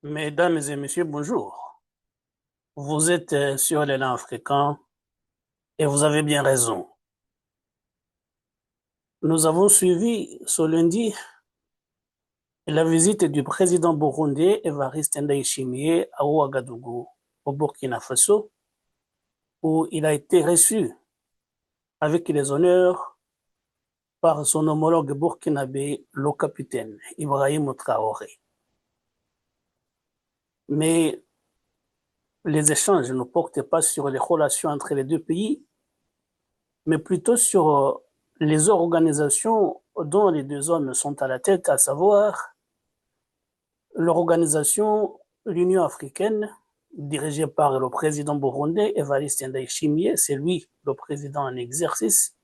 Mesdames et messieurs, bonjour. Vous êtes sur l'élan africain et vous avez bien raison. Nous avons suivi ce lundi la visite du président burundais Evariste Ndayishimiye à Ouagadougou, au Burkina Faso, où il a été reçu avec les honneurs par son homologue burkinabé, le capitaine Ibrahim Traoré. Mais les échanges ne portent pas sur les relations entre les deux pays, mais plutôt sur les organisations dont les deux hommes sont à la tête, à savoir l'organisation l'Union africaine, dirigée par le président burundais Evariste Ndayishimiye, c'est lui le président en exercice,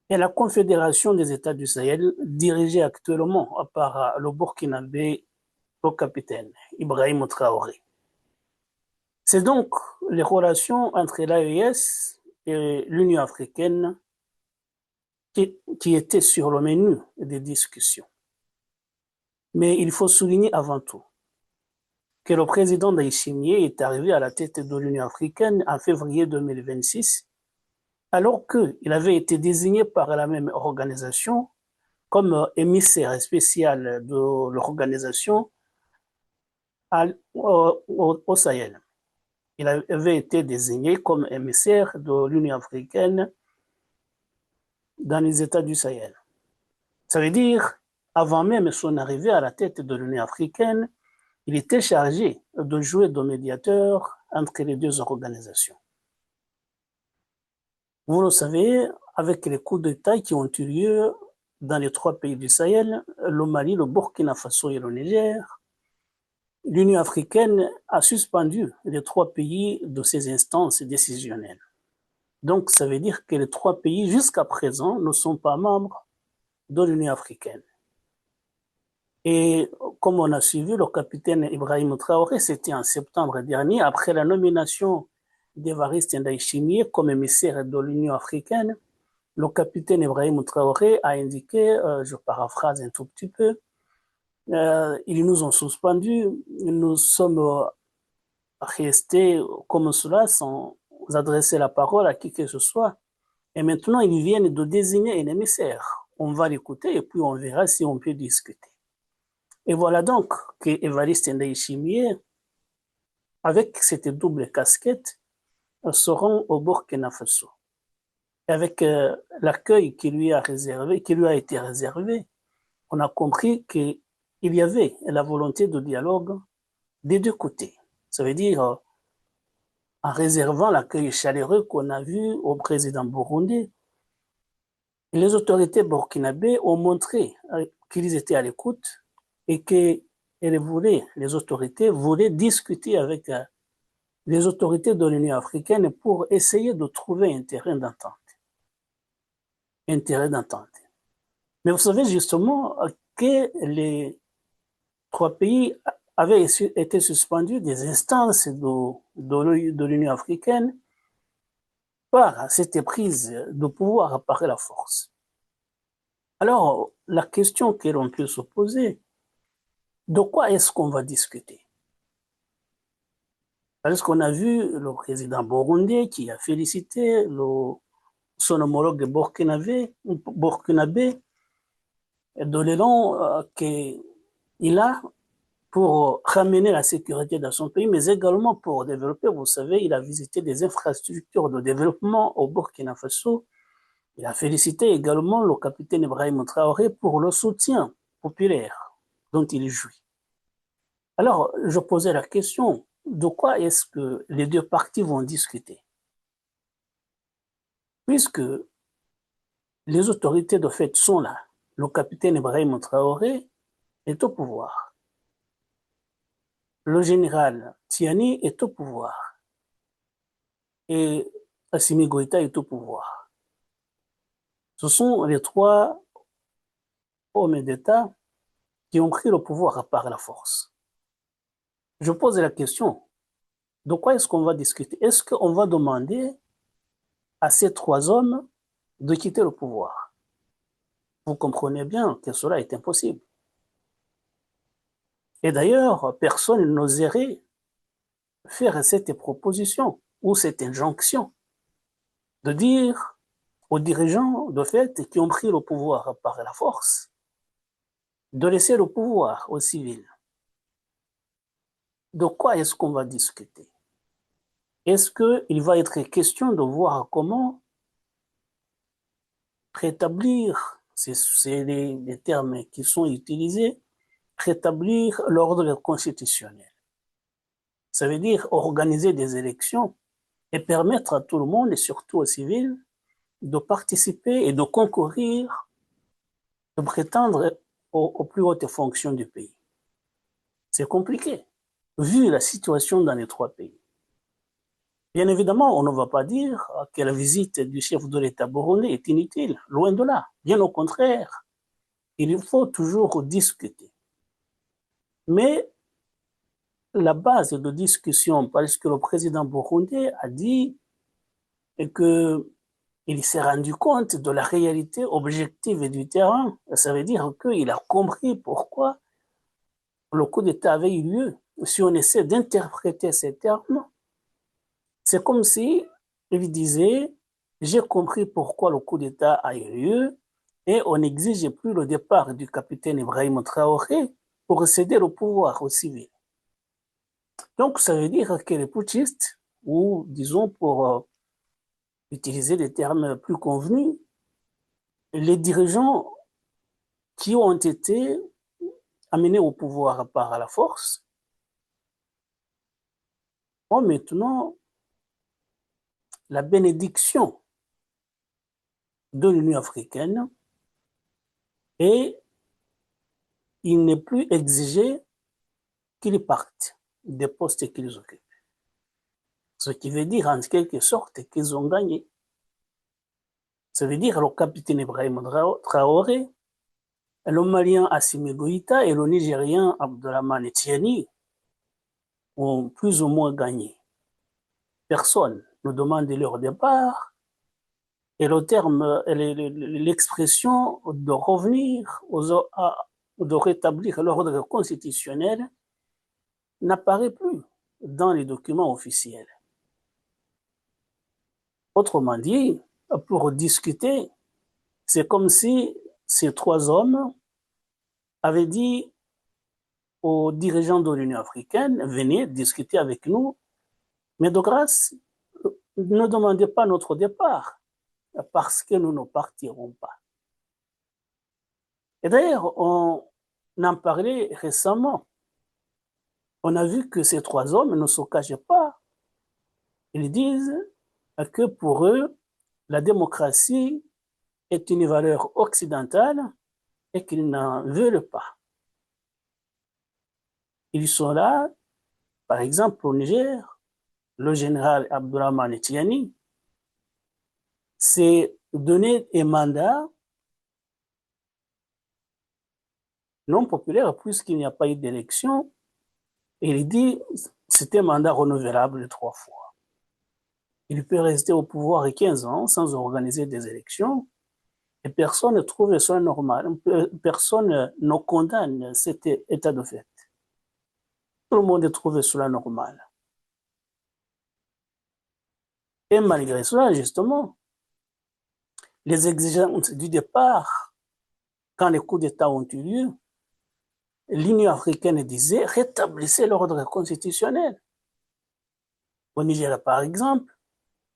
et la Confédération des États du Sahel, dirigée actuellement par le Burkinabé, le capitaine Ibrahim Traoré. C'est donc les relations entre l'AES et l'Union africaine qui était sur le menu des discussions. Mais il faut souligner avant tout que le président Ndayishimiye est arrivé à la tête de l'Union africaine en février 2026, alors qu'il avait été désigné par la même organisation comme émissaire spécial de l'organisation au Sahel. Il avait été désigné comme émissaire de l'Union africaine dans les États du Sahel. Ça veut dire, avant même son arrivée à la tête de l'Union africaine, il était chargé de jouer de médiateur entre les deux organisations. Vous le savez, avec les coups d'État qui ont eu lieu dans les trois pays du Sahel, le Mali, le Burkina Faso et le Niger, l'Union africaine a suspendu les trois pays de ces instances décisionnelles. Donc, ça veut dire que les trois pays, jusqu'à présent, ne sont pas membres de l'Union africaine. Et comme on a suivi, le capitaine Ibrahim Traoré, c'était en septembre dernier, après la nomination d'Evariste Ndayishimiye comme émissaire de l'Union africaine, le capitaine Ibrahim Traoré a indiqué, je paraphrase un tout petit peu, ils nous ont suspendus, nous sommes restés comme cela sans adresser la parole à qui que ce soit. Et maintenant, ils viennent de désigner un émissaire. On va l'écouter et puis on verra si on peut discuter. Et voilà donc que Evariste Ndayishimiye, avec cette double casquette, se rend au Burkina Faso. Et avec l'accueil qui lui a été réservé, on a compris qu'il y avait la volonté de dialogue des deux côtés. Ça veut dire en réservant l'accueil chaleureux qu'on a vu au président burundais, les autorités burkinabées ont montré qu'ils étaient à l'écoute et que les autorités voulaient discuter avec les autorités de l'Union africaine pour essayer de trouver un terrain d'entente. Mais vous savez justement que les trois pays avaient été suspendus des instances de l'Union africaine par cette prise de pouvoir par la force. Alors, la question que l'on peut se poser, de quoi est-ce qu'on va discuter? Parce qu'on a vu le président burundais qui a félicité son homologue burkinabé de l'élan qu'il a pour ramener la sécurité dans son pays, mais également pour développer. Vous savez, il a visité des infrastructures de développement au Burkina Faso. Il a félicité également le capitaine Ibrahim Traoré pour le soutien populaire dont il jouit. Alors, je posais la question, de quoi est-ce que les deux parties vont discuter? Puisque les autorités de fait sont là. Le capitaine Ibrahim Traoré est au pouvoir. Le général Tiani est au pouvoir. Et Assimi Goïta est au pouvoir. Ce sont les trois hommes d'État qui ont pris le pouvoir par la force. Je pose la question, de quoi est-ce qu'on va discuter? Est-ce qu'on va demander à ces trois hommes de quitter le pouvoir? Vous comprenez bien que cela est impossible. Et d'ailleurs, personne n'oserait faire cette proposition ou cette injonction de dire aux dirigeants, de fait, qui ont pris le pouvoir par la force, de laisser le pouvoir aux civils. De quoi est-ce qu'on va discuter? Est-ce qu'il va être question de voir comment rétablir, c'est les termes qui sont utilisés, rétablir l'ordre constitutionnel? Ça veut dire organiser des élections et permettre à tout le monde, et surtout aux civils, de participer et de concourir, de prétendre aux plus hautes fonctions du pays. C'est compliqué, vu la situation dans les trois pays. Bien évidemment, on ne va pas dire que la visite du chef de l'État burundais est inutile, loin de là. Bien au contraire, il faut toujours discuter. Mais la base de discussion, parce que le président burundais a dit qu'il s'est rendu compte de la réalité objective du terrain. Ça veut dire qu'il a compris pourquoi le coup d'État avait eu lieu. Si on essaie d'interpréter ces termes, c'est comme si il disait, j'ai compris pourquoi le coup d'État a eu lieu et on n'exige plus le départ du capitaine Ibrahim Traoré pour céder le pouvoir aux civils. Donc ça veut dire que les putschistes, ou disons pour utiliser des termes plus convenus, les dirigeants qui ont été amenés au pouvoir par la force ont maintenant la bénédiction de l'Union africaine et il n'est plus exigé qu'ils partent des postes qu'ils occupent. Ce qui veut dire en quelque sorte qu'ils ont gagné. Ça veut dire le capitaine Ibrahim Traoré, le Malien Assimi Goïta et le Nigérien Abdourahmane Tiani ont plus ou moins gagné. Personne ne demande leur départ et le terme, l'expression de revenir, de rétablir l'ordre constitutionnel n'apparaît plus dans les documents officiels. Autrement dit, pour discuter, c'est comme si ces trois hommes avaient dit aux dirigeants de l'Union africaine, venez discuter avec nous, mais de grâce, ne demandez pas notre départ, parce que nous ne partirons pas. Et d'ailleurs, on en parlait récemment. On a vu que ces trois hommes ne se cachent pas. Ils disent que pour eux, la démocratie est une valeur occidentale et qu'ils n'en veulent pas. Ils sont là, par exemple au Niger, le général Abdourahmane Tiani s'est donné un mandat non populaire puisqu'il n'y a pas eu d'élection. Et il dit c'est un mandat renouvelable 3 fois. Il peut rester au pouvoir 15 ans sans organiser des élections et personne ne trouve ça normal. Personne ne condamne cet état de fait. Tout le monde trouve cela normal. Et malgré cela, justement, les exigences du départ, quand les coups d'État ont eu lieu, l'Union africaine disait rétablissez l'ordre constitutionnel. Au Niger, par exemple,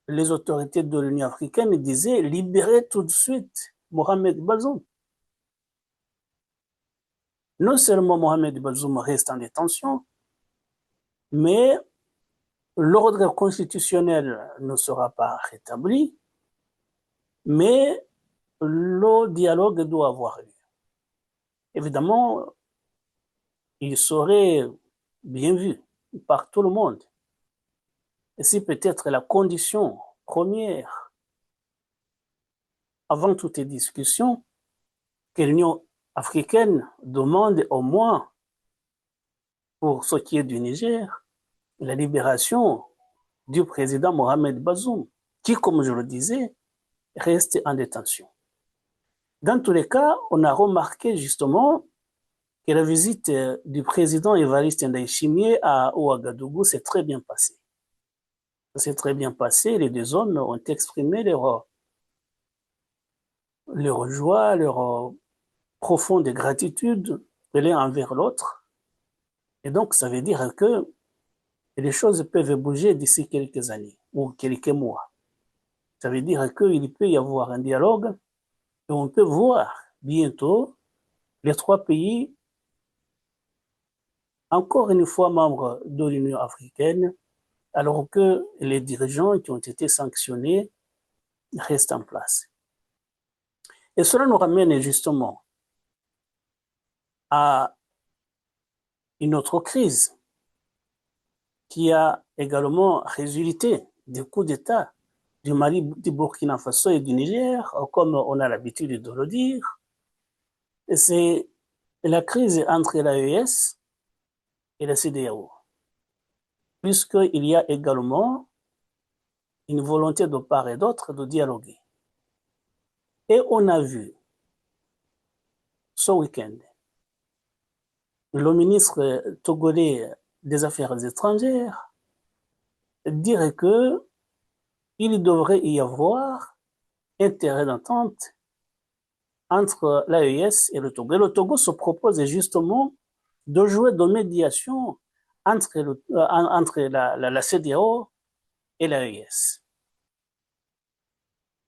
les autorités de l'Union africaine disaient libérez tout de suite Mohamed Bazoum. Non seulement Mohamed Bazoum reste en détention, mais l'ordre constitutionnel ne sera pas rétabli, mais le dialogue doit avoir lieu. Évidemment, il serait bien vu par tout le monde. Et c'est peut-être la condition première, avant toute discussion, que l'Union africaine demande au moins, pour ce qui est du Niger, la libération du président Mohamed Bazoum, qui, comme je le disais, reste en détention. Dans tous les cas, on a remarqué justement que la visite du président Évariste Ndayishimiye à Ouagadougou s'est très bien passée. Ça s'est très bien passé. Les deux hommes ont exprimé leur joie, leur profonde gratitude l'un envers l'autre. Et donc, ça veut dire que les choses peuvent bouger d'ici quelques années ou quelques mois. Ça veut dire qu'il peut y avoir un dialogue et on peut voir bientôt les trois pays, encore une fois membres de l'Union africaine, alors que les dirigeants qui ont été sanctionnés restent en place. Et cela nous ramène justement à une autre crise qui a également résulté des coups d'État du Mali, du Burkina Faso et du Niger, comme on a l'habitude de le dire. C'est la crise entre l'AES et la CEDEAO, puisqu'il y a également une volonté de part et d'autre de dialoguer. Et on a vu ce week-end le ministre togolais des Affaires étrangères dire qu'il devrait y avoir un terrain d'entente entre l'AES et le Togo. Et le Togo se propose justement de jouer de médiation entre la CEDEAO et l'AES.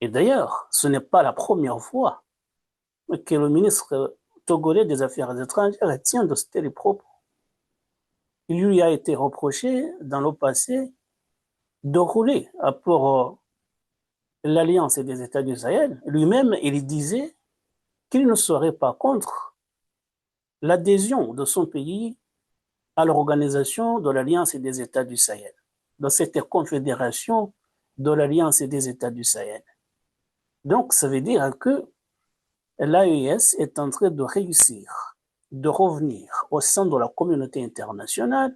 Et d'ailleurs, ce n'est pas la première fois que le ministre togolais des Affaires étrangères tient de tels propos. Il lui a été reproché dans le passé de rouler pour l'Alliance des États du Sahel. Lui-même, il disait qu'il ne serait pas contre l'adhésion de son pays à l'organisation de l'Alliance des États du Sahel, de cette confédération de l'Alliance des États du Sahel. Donc, ça veut dire que l'AES est en train de réussir, de revenir au sein de la communauté internationale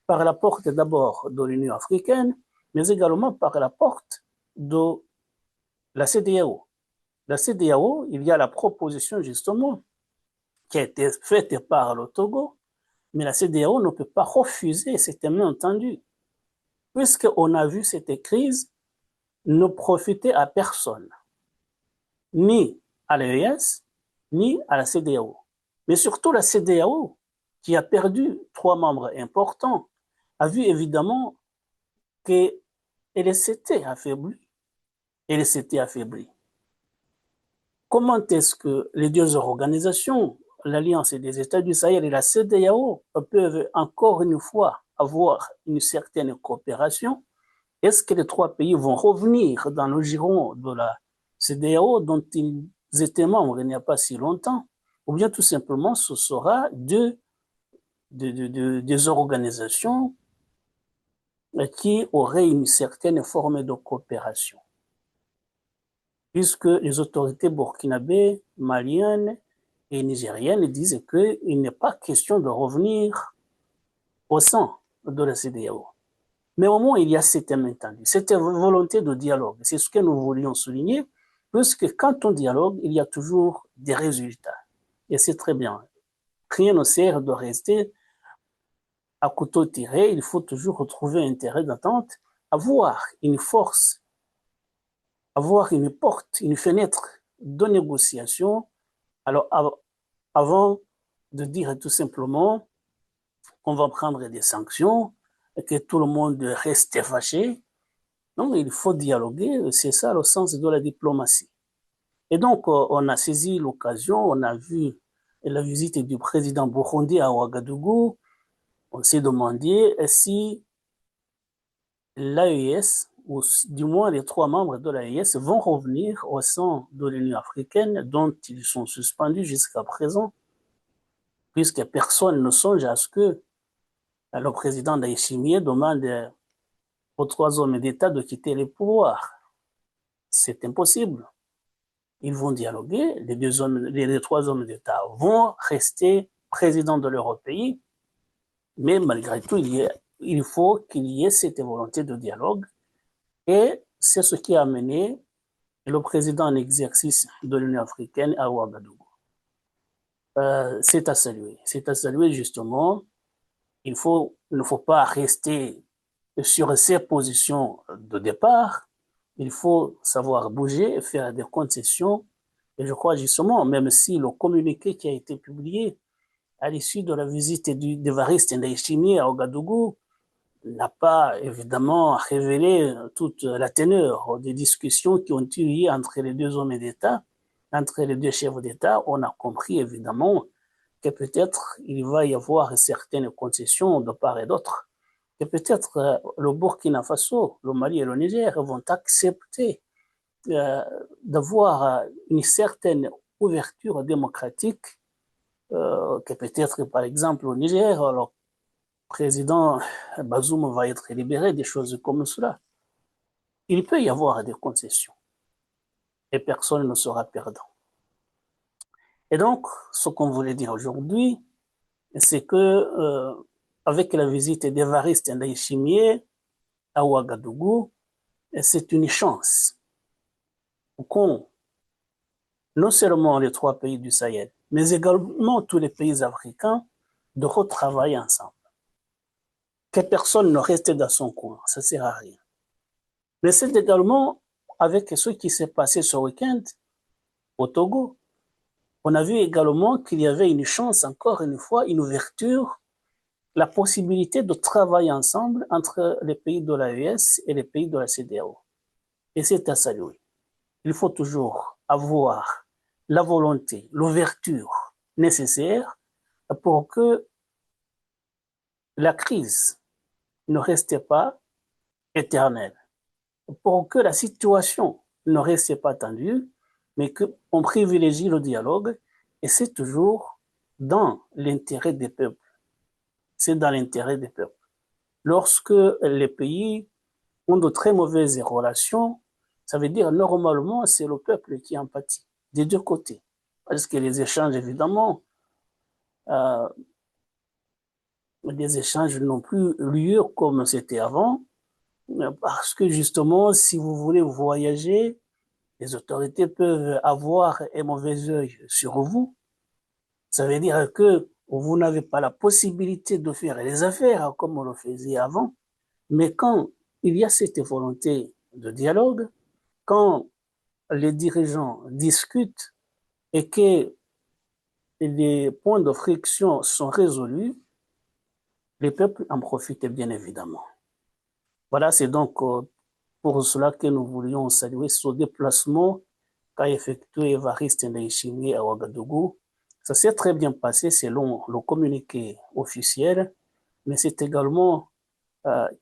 par la porte d'abord de l'Union africaine, mais également par la porte de la CEDEAO. La CEDEAO, il y a la proposition justement qui a été faite par le Togo, mais la CEDEAO ne peut pas refuser, c'était bien entendu, puisqu'on a vu cette crise ne profiter à personne, ni à l'AES, ni à la CEDEAO. Mais surtout la CEDEAO, qui a perdu 3 membres importants, a vu évidemment qu'elle s'était affaiblie. Elle s'était affaiblie. Comment est-ce que les deux organisations, l'Alliance des États du Sahel et la CEDEAO, peuvent encore une fois avoir une certaine coopération? Est-ce que les 3 pays vont revenir dans le giron de la CEDEAO dont ils étaient membres il n'y a pas si longtemps? Ou bien tout simplement ce sera des organisations qui auraient une certaine forme de coopération? Puisque les autorités burkinabées, maliennes et nigériennes disent qu'il n'est pas question de revenir au sein de la CEDEAO. Mais au moins, il y a cette main-tendue, cette volonté de dialogue. C'est ce que nous voulions souligner, puisque quand on dialogue, il y a toujours des résultats. Et c'est très bien. Rien ne sert de rester à couteau tiré. Il faut toujours retrouver un terrain d'entente, avoir une force, avoir une porte, une fenêtre de négociation. Alors, avant de dire tout simplement qu'on va prendre des sanctions et que tout le monde reste fâché, non, il faut dialoguer, c'est ça le sens de la diplomatie. Et donc, on a saisi l'occasion, on a vu la visite du président Burundi à Ouagadougou, on s'est demandé si l'AES, ou du moins les 3 membres de l'AES, vont revenir au sein de l'Union africaine dont ils sont suspendus jusqu'à présent, puisque personne ne songe à ce que le président Ndayishimiye demande aux 3 hommes d'État de quitter les pouvoirs. C'est impossible. Ils vont dialoguer, les 3 hommes d'État vont rester présidents de leur pays, mais malgré tout, il faut qu'il y ait cette volonté de dialogue, et c'est ce qui a amené le président en exercice de l'Union africaine à Ouagadougou. c'est à saluer. C'est à saluer justement. Il ne faut pas rester sur ses positions de départ. Il faut savoir bouger, faire des concessions. Et je crois justement, même si le communiqué qui a été publié à l'issue de la visite d'Évariste Ndayishimiye à Ouagadougou n'a pas évidemment révélé toute la teneur des discussions qui ont eu lieu entre les deux hommes d'État, entre les deux chefs d'État. On a compris évidemment que peut-être il va y avoir certaines concessions de part et d'autre, que peut-être le Burkina Faso, le Mali et le Niger vont accepter d'avoir une certaine ouverture démocratique, que peut-être par exemple au Niger, le président Bazoum va être libéré, des choses comme cela. Il peut y avoir des concessions et personne ne sera perdant. Et donc, ce qu'on voulait dire aujourd'hui, c'est que avec la visite d'Évariste Ndayishimiye à Ouagadougou, c'est une chance qu'ont non seulement les trois pays du Sahel, mais également tous les pays africains de retravailler ensemble. Que personne ne reste dans son coin, ça ne sert à rien. Mais c'est également avec ce qui s'est passé ce week-end au Togo. On a vu également qu'il y avait une chance, encore une fois, une ouverture, la possibilité de travailler ensemble entre les pays de l'AES et les pays de la CEDEAO. Et c'est à saluer. Il faut toujours avoir la volonté, l'ouverture nécessaire pour que la crise ne reste pas éternelle, pour que la situation ne reste pas tendue, mais qu'on privilégie le dialogue, et c'est toujours dans l'intérêt des peuples. C'est dans l'intérêt des peuples. Lorsque les pays ont de très mauvaises relations, ça veut dire normalement c'est le peuple qui en pâtit, des deux côtés. Parce que les échanges, évidemment, euh, les échanges n'ont plus lieu comme c'était avant, parce que justement, si vous voulez voyager, les autorités peuvent avoir un mauvais œil sur vous. Ça veut dire que vous n'avez pas la possibilité de faire les affaires comme on le faisait avant. Mais quand il y a cette volonté de dialogue, quand les dirigeants discutent et que les points de friction sont résolus, les peuples en profitent bien évidemment. Voilà, c'est donc pour cela que nous voulions saluer ce déplacement qu'a effectué Évariste Ndayishimiye à Ouagadougou. Ça s'est très bien passé selon le communiqué officiel, mais c'est également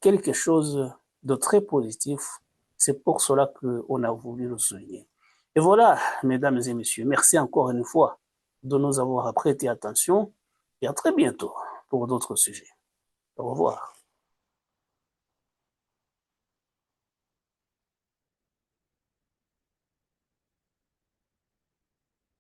quelque chose de très positif. C'est pour cela qu'on a voulu le souligner. Et voilà, mesdames et messieurs, merci encore une fois de nous avoir prêté attention et à très bientôt pour d'autres sujets. Au revoir.